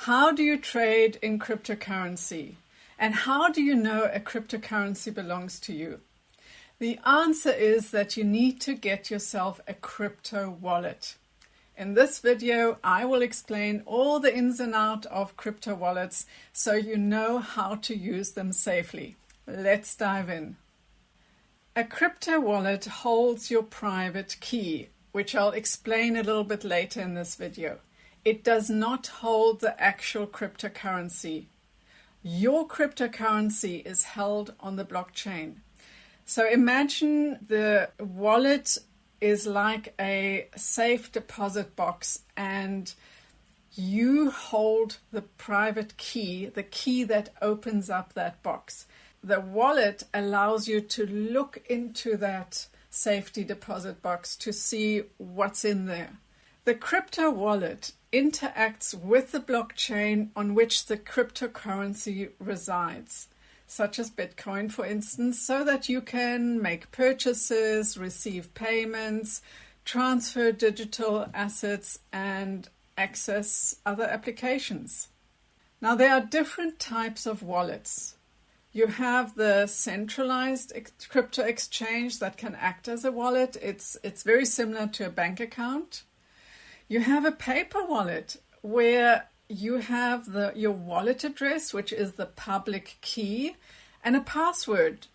How do you trade in cryptocurrency? And how do you know a cryptocurrency belongs to you? The answer is that you need to get yourself a crypto wallet. In this video, I will explain all the ins and outs of crypto wallets so you know how to use them safely. Let's dive in. A crypto wallet holds your private key, which I'll explain a little bit later in this video. It does not hold the actual cryptocurrency. Your cryptocurrency is held on the blockchain. So imagine the wallet is like a safe deposit box and you hold the private key, the key that opens up that box. The wallet allows you to look into that safety deposit box to see what's in there. The crypto wallet interacts with the blockchain on which the cryptocurrency resides, such as Bitcoin, for instance, so that you can make purchases, receive payments, transfer digital assets, and access other applications. Now, there are different types of wallets. You have the centralized crypto exchange that can act as a wallet. It's very similar to a bank account. You have a paper wallet where you have your wallet address, which is the public key, and a password,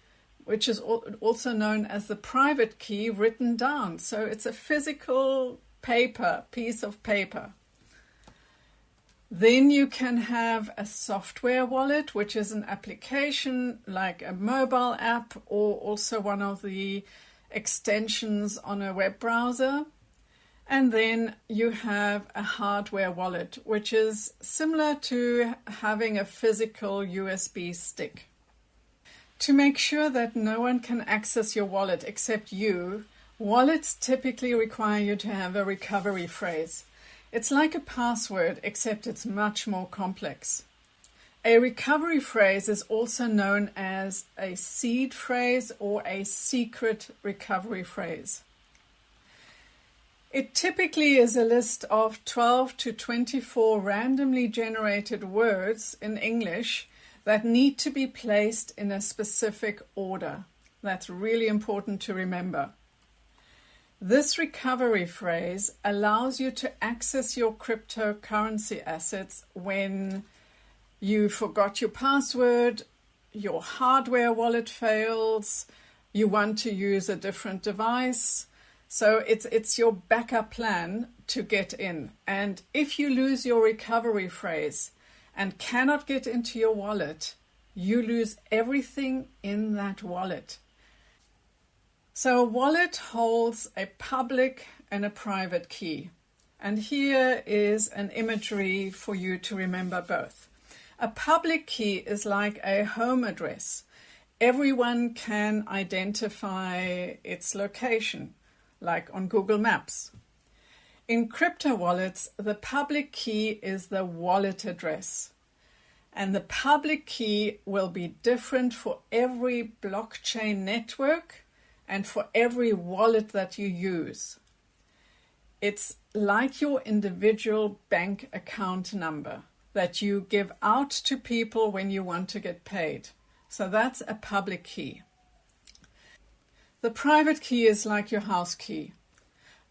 which is also known as the private key, written down. So it's a physical piece of paper. Then you can have a software wallet, which is an application like a mobile app or also one of the extensions on a web browser. And then you have a hardware wallet, which is similar to having a physical USB stick. To make sure that no one can access your wallet except you, wallets typically require you to have a recovery phrase. It's like a password, except it's much more complex. A recovery phrase is also known as a seed phrase or a secret recovery phrase. It typically is a list of 12 to 24 randomly generated words in English that need to be placed in a specific order. That's really important to remember. This recovery phrase allows you to access your cryptocurrency assets when you forgot your password, your hardware wallet fails, you want to use a different device. So it's your backup plan to get in. And if you lose your recovery phrase and cannot get into your wallet, you lose everything in that wallet. So a wallet holds a public and a private key. And here is an imagery for you to remember both. A public key is like a home address. Everyone can identify its location, like on Google Maps. In crypto wallets, the public key is the wallet address. And the public key will be different for every blockchain network and for every wallet that you use. It's like your individual bank account number that you give out to people when you want to get paid. So that's a public key. The private key is like your house key.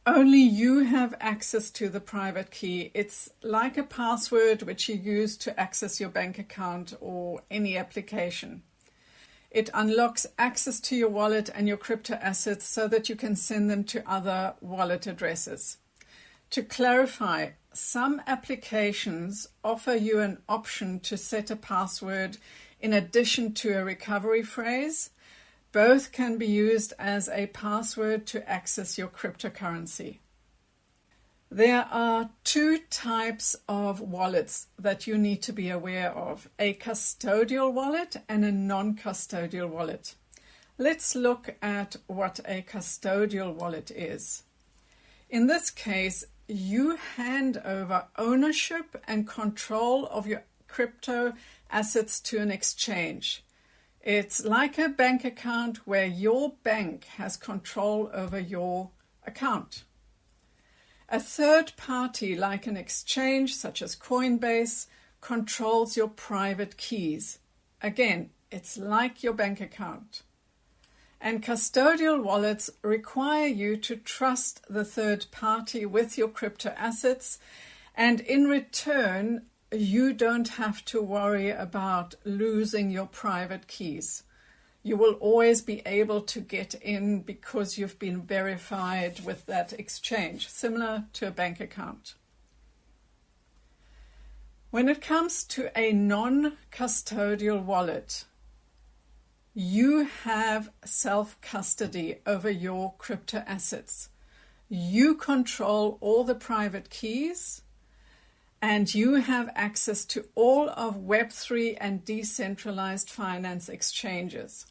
Only you have access to the private key. It's like a password which you use to access your bank account or any application. It unlocks access to your wallet and your crypto assets so that you can send them to other wallet addresses. To clarify, some applications offer you an option to set a password in addition to a recovery phrase. Both can be used as a password to access your cryptocurrency. There are two types of wallets that you need to be aware of, a custodial wallet and a non-custodial wallet. Let's look at what a custodial wallet is. In this case, you hand over ownership and control of your crypto assets to an exchange. It's like a bank account where your bank has control over your account. A third party, like an exchange such as Coinbase, controls your private keys. Again, it's like your bank account. And custodial wallets require you to trust the third party with your crypto assets, and in return, you don't have to worry about losing your private keys. You will always be able to get in because you've been verified with that exchange, similar to a bank account. When it comes to a non-custodial wallet, you have self-custody over your crypto assets. You control all the private keys, and you have access to all of Web3 and decentralized finance exchanges.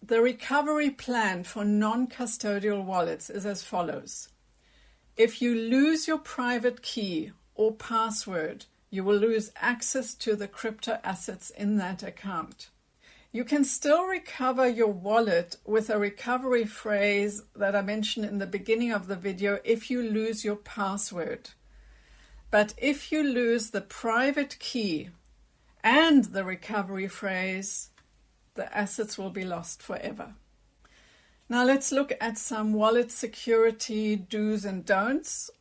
The recovery plan for non-custodial wallets is as follows. If you lose your private key or password, you will lose access to the crypto assets in that account. You can still recover your wallet with a recovery phrase that I mentioned in the beginning of the video if you lose your password. But if you lose the private key and the recovery phrase, the assets will be lost forever. Now let's look at some wallet security do's and don'ts.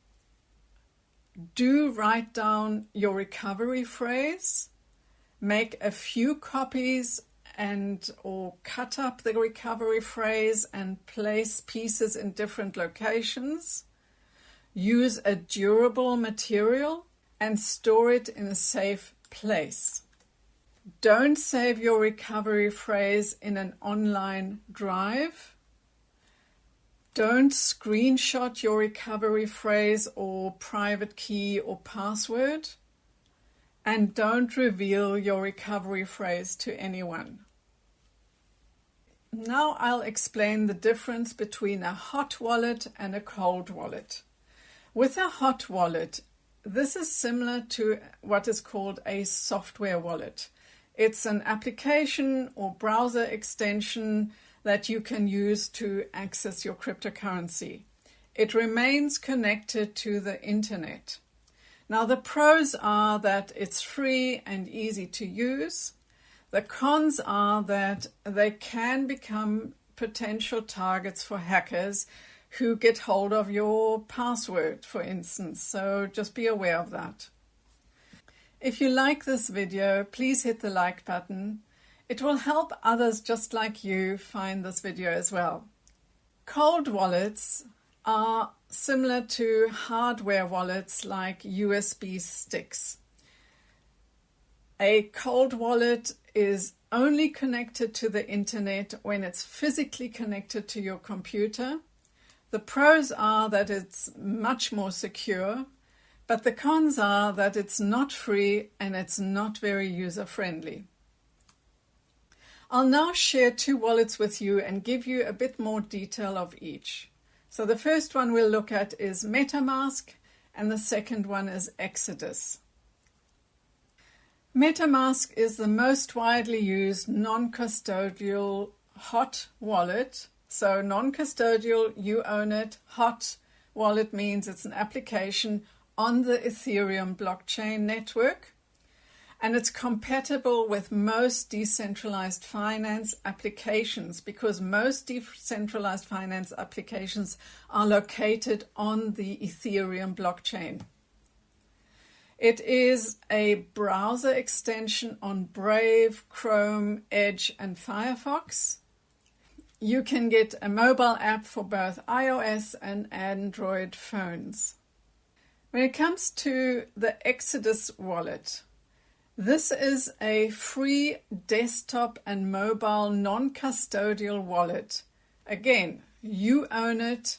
Do write down your recovery phrase. Make a few copies or cut up the recovery phrase and place pieces in different locations. Use a durable material and store it in a safe place. Don't save your recovery phrase in an online drive. Don't screenshot your recovery phrase or private key or password. And don't reveal your recovery phrase to anyone. Now I'll explain the difference between a hot wallet and a cold wallet. With a hot wallet, this is similar to what is called a software wallet. It's an application or browser extension that you can use to access your cryptocurrency. It remains connected to the internet. Now, the pros are that it's free and easy to use. The cons are that they can become potential targets for hackers who get hold of your password, for instance. So just be aware of that. If you like this video, please hit the like button. It will help others just like you find this video as well. Cold wallets are similar to hardware wallets like USB sticks. A cold wallet is only connected to the internet when it's physically connected to your computer. The pros are that it's much more secure, but the cons are that it's not free and it's not very user-friendly. I'll now share two wallets with you and give you a bit more detail of each. So the first one we'll look at is MetaMask and the second one is Exodus. MetaMask is the most widely used non-custodial hot wallet. So non-custodial, you own it. Hot wallet means it's an application on the Ethereum blockchain network. And it's compatible with most decentralized finance applications because most decentralized finance applications are located on the Ethereum blockchain. It is a browser extension on Brave, Chrome, Edge, and Firefox. You can get a mobile app for both iOS and Android phones. When it comes to the Exodus wallet, this is a free desktop and mobile non-custodial wallet. Again, you own it,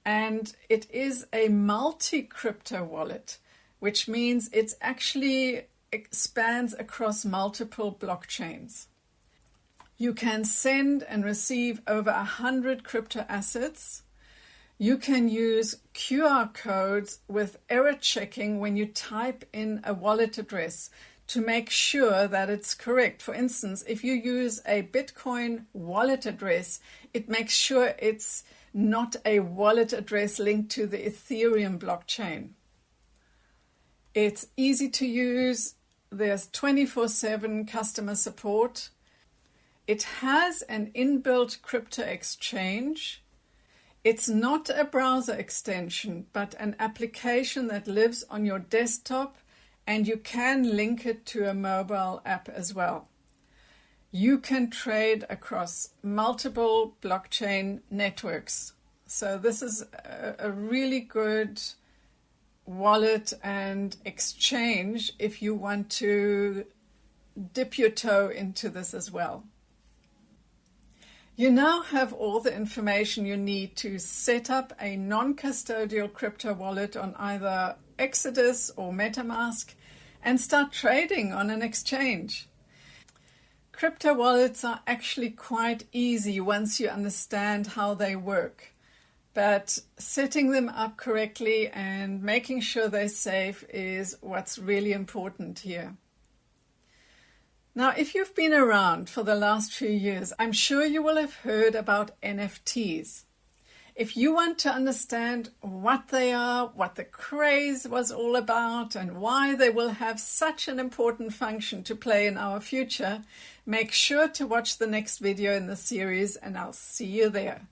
and it is a multi-crypto wallet, which means it actually expands across multiple blockchains. You can send and receive over 100 crypto assets. You can use QR codes with error checking when you type in a wallet address to make sure that it's correct. For instance, if you use a Bitcoin wallet address, it makes sure it's not a wallet address linked to the Ethereum blockchain. It's easy to use, There's 24/7 customer support. It has an inbuilt crypto exchange. It's not a browser extension, but an application that lives on your desktop, and you can link it to a mobile app as well. You can trade across multiple blockchain networks. So this is a really good wallet and exchange if you want to dip your toe into this as well. You now have all the information you need to set up a non-custodial crypto wallet on either Exodus or MetaMask and start trading on an exchange. Crypto wallets are actually quite easy once you understand how they work, but setting them up correctly and making sure they're safe is what's really important here. Now, if you've been around for the last few years, I'm sure you will have heard about NFTs. If you want to understand what they are, what the craze was all about, and why they will have such an important function to play in our future, make sure to watch the next video in the series, and I'll see you there.